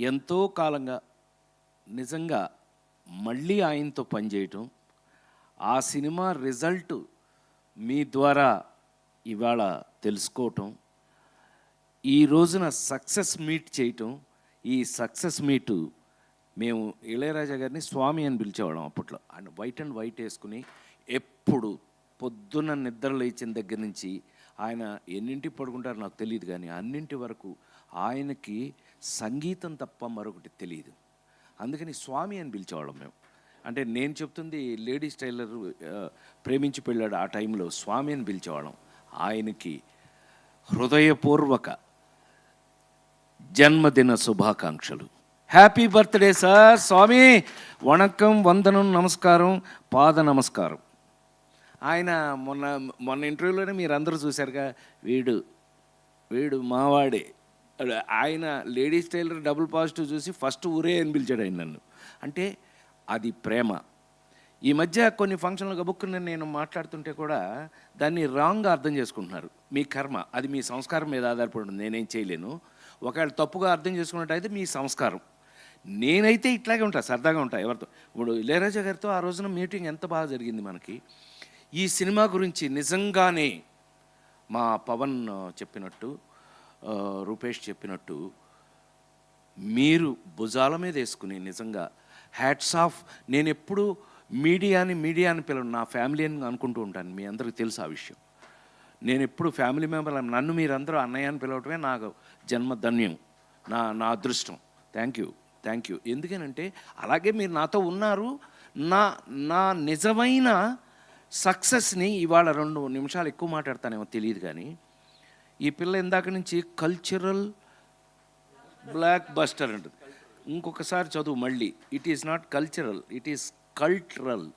ఎంతో కాలంగా నిజంగా మళ్ళీ ఆయనతో పనిచేయటం, ఆ సినిమా రిజల్ట్ మీ ద్వారా ఇవాళ తెలుసుకోవటం, ఈ రోజున సక్సెస్ మీట్ చేయటం. ఈ సక్సెస్ మీటు మేము ఇళయరాజా గారిని స్వామి అని పిలిచేవాళ్ళం అప్పట్లో. ఆయన వైట్ అండ్ వైట్ వేసుకుని ఎప్పుడు పొద్దున్న నిద్ర లేచిన దగ్గర నుంచి ఆయన ఎన్నింటికి పడుకుంటారో నాకు తెలియదు, కానీ అన్నింటి వరకు ఆయనకి సంగీతం తప్ప మరొకటి తెలియదు. అందుకని స్వామి అని పిలిచేవాళ్ళం మేము. అంటే నేను చెప్తుంది లేడీస్ టైలర్ ప్రేమించి పెళ్ళాడు ఆ టైంలో స్వామి అని పిలిచేవాళ్ళం. ఆయనకి హృదయపూర్వక జన్మదిన శుభాకాంక్షలు. Happy birthday sir. స్వామి వణకం, వందనం, నమస్కారం, పాద నమస్కారం. ఆయన మొన్న ఇంటర్వ్యూలోనే మీరు అందరూ చూశారుగా, వీడు మావాడే. ఆయన లేడీస్ టైలర్ డబుల్ పాజిటివ్ చూసి ఫస్ట్ ఊరే అని పిలిచాడు ఆయన నన్ను. అంటే అది ప్రేమ. ఈ మధ్య కొన్ని ఫంక్షన్లు గబుక్కుని నేను మాట్లాడుతుంటే కూడా దాన్ని రాంగ్గా అర్థం చేసుకుంటున్నారు. మీ కర్మ, అది మీ సంస్కారం మీద ఆధారపడి ఉంది, నేనేం చేయలేను. ఒకవేళ తప్పుగా అర్థం చేసుకున్నట్టయితే మీ సంస్కారం. నేనైతే ఇట్లాగే ఉంటా, సరదాగా ఉంటా ఎవరితో. ఇప్పుడు ఇళయరాజా గారితో ఆ రోజున మీటింగ్ ఎంత బాగా జరిగింది మనకి. ఈ సినిమా గురించి నిజంగానే మా పవన్ చెప్పినట్టు, రూపేష్ చెప్పినట్టు, మీరు భుజాల మీద వేసుకుని నిజంగా హ్యాట్స్ ఆఫ్. నేను ఎప్పుడు మీడియాని పిలవను, నా ఫ్యామిలీ అని అనుకుంటూ ఉంటాను. మీ అందరికీ తెలుసు ఆ విషయం. నేను ఎప్పుడు ఫ్యామిలీ మెంబర్, నన్ను మీరందరూ అన్నయ్య అని పిలవటమే నాకు జన్మధన్యం, నా అదృష్టం. Thank you. ఎందుకనంటే అలాగే మీరు నాతో ఉన్నారు. నా నిజమైన సక్సెస్ని ఇవాళ 2 నిమిషాలు ఎక్కువ మాట్లాడతానేమో తెలియదు, కానీ ఈ పిల్ల ఇందాక నుంచి కల్చరల్ బ్లాక్ బస్టర్ అంటుంది. ఇంకొకసారి చదువు మళ్ళీ. It is not cultural, it is cultural.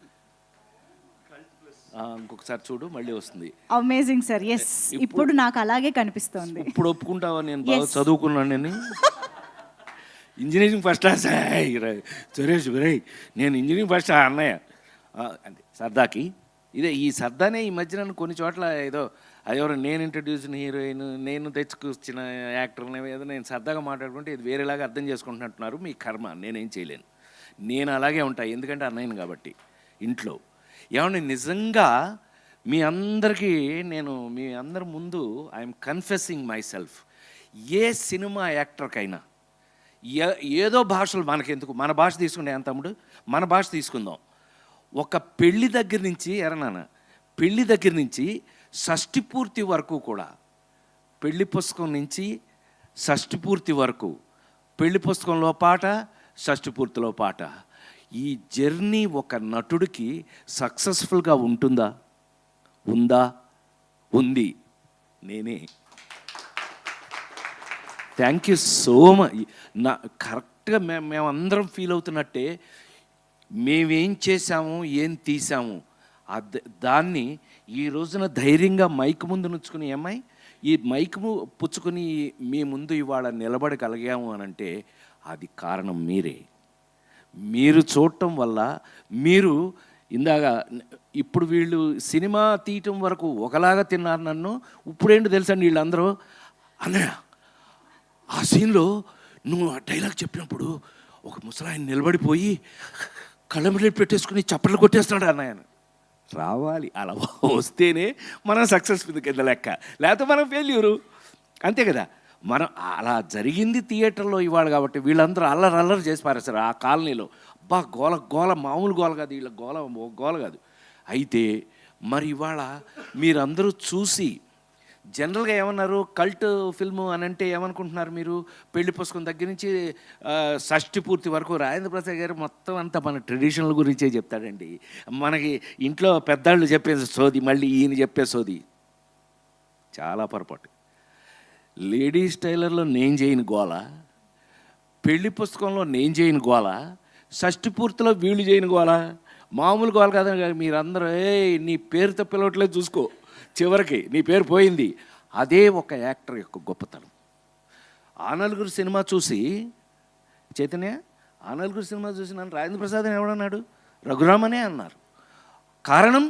ఇంకొకసారి చూడు, మళ్ళీ వస్తుంది. Amazing sir. ఎస్, ఇప్పుడు నాకు అలాగే కనిపిస్తుంది. ఇప్పుడు ఒప్పుకుంటావా నేను బాగా చదువుకున్నాను నేను? ఇంజనీరింగ్ ఫస్ట్ క్లాస్ సురేష్ గురై, నేను ఇంజనీరింగ్ ఫస్ట్ అన్నయ్య అంటే సరదాకి. ఈ సరదానే ఈ మధ్యన కొన్ని చోట్ల ఏదో అదెవరో నేను ఇంట్రడ్యూస్ని హీరోయిన్, నేను తెచ్చుకొచ్చిన యాక్టర్ని ఏదో నేను సరదాగా మాట్లాడుకుంటే ఇది వేరేలాగా అర్థం చేసుకుంటున్నట్టున్నారు. మీ కర్మ, నేనేం చేయలేను. నేను అలాగే ఉంటాను, ఎందుకంటే అన్నయ్యను కాబట్టి ఇంట్లో. ఏమన్నా నిజంగా మీ అందరికీ నేను మీ అందరి ముందు ఐఎమ్ కన్ఫెసింగ్ మై సెల్ఫ్. ఏ సినిమా యాక్టర్కైనా ఏదో భాషలు మనకెందుకు, మన భాష తీసుకుంటే ఏం తమ్ముడు, మన భాష తీసుకుందాం. ఒక పెళ్లి దగ్గర నుంచి పెళ్లి దగ్గర నుంచి షష్ఠి పూర్తి వరకు కూడా, పెళ్లి పుస్తకం నుంచి షష్ఠి పూర్తి వరకు, పెళ్లి పుస్తకంలో పాట, షష్ఠి పూర్తిలో పాట, ఈ జర్నీ ఒక నటుడికి సక్సెస్ఫుల్గా ఉంటుందా? ఉంది. నేనే. Thank you so much. కరెక్ట్గా మేమందరం ఫీల్ అవుతున్నట్టే మేమేం చేశాము, ఏం తీసాము, దాన్ని ఈ రోజున ధైర్యంగా మైక్ ముందు నుంచుకుని, ఏమై ఈ మైక్ పుచ్చుకొని మీ ముందు ఇవాళ నిలబడగలిగాము అని అంటే అది కారణం మీరే. మీరు చూడటం వల్ల, మీరు ఇందాక ఇప్పుడు వీళ్ళు సినిమా తీయటం వరకు ఒకలాగా తిన్నారు నన్ను. ఇప్పుడేంటి తెలుసండి, వీళ్ళందరూ అన్నయ్య ఆ సీన్లో నువ్వు ఆ డైలాగ్ చెప్పినప్పుడు ఒక ముసలాయన నిలబడిపోయి కళ్ళమిడి పెట్టేసుకుని చప్పట్లు కొట్టేస్తున్నాడు అన్నయ్య. రావాలి, అలా వస్తేనే మనం సక్సెస్ఫుల్ కింద లెక్క, లేకపోతే మనం ఫెయిల్యూరు, అంతే కదా. మనం అలా జరిగింది థియేటర్లో ఇవాళ కాబట్టి వీళ్ళందరూ అల్లరి చేసి పారేస్తారు ఆ కాలనీలో. గోల మామూలు గోల కాదు, వీళ్ళ గోల కాదు. అయితే మరి ఇవాళ మీరందరూ చూసి జనరల్గా ఏమన్నారు, కల్ట్ ఫిల్ము అని అంటే ఏమనుకుంటున్నారు మీరు? పెళ్లి పుస్తకం దగ్గర నుంచి షష్ఠి పూర్తి వరకు రాజేంద్ర ప్రసాద్ గారు మొత్తం అంతా మన ట్రెడిషనల్ గురించే చెప్తాడండి. మనకి ఇంట్లో పెద్దాళ్ళు చెప్పే సోది మళ్ళీ ఈయన చెప్పే సోది చాలా పొరపాటు. లేడీస్ టైలర్లో నేను చేయని గోల, పెళ్లి పుస్తకంలో నేను చేయని గోల, షష్ఠి పూర్తిలో వీళ్ళు చేయని గోల, మామూలు గోల కాదని మీరందరూ నీ పేరుతో పిలవట్లేదు చూసుకో, చివరికి నీ పేరు పోయింది. అదే ఒక యాక్టర్ యొక్క గొప్పతనం. ఆ నలుగురు సినిమా చూసి చైతన్య, ఆ నలుగురు సినిమా చూసి నన్ను రాజేంద్ర ప్రసాద్ అని ఎవడన్నాడు? రఘురామనే అన్నారు. కారణం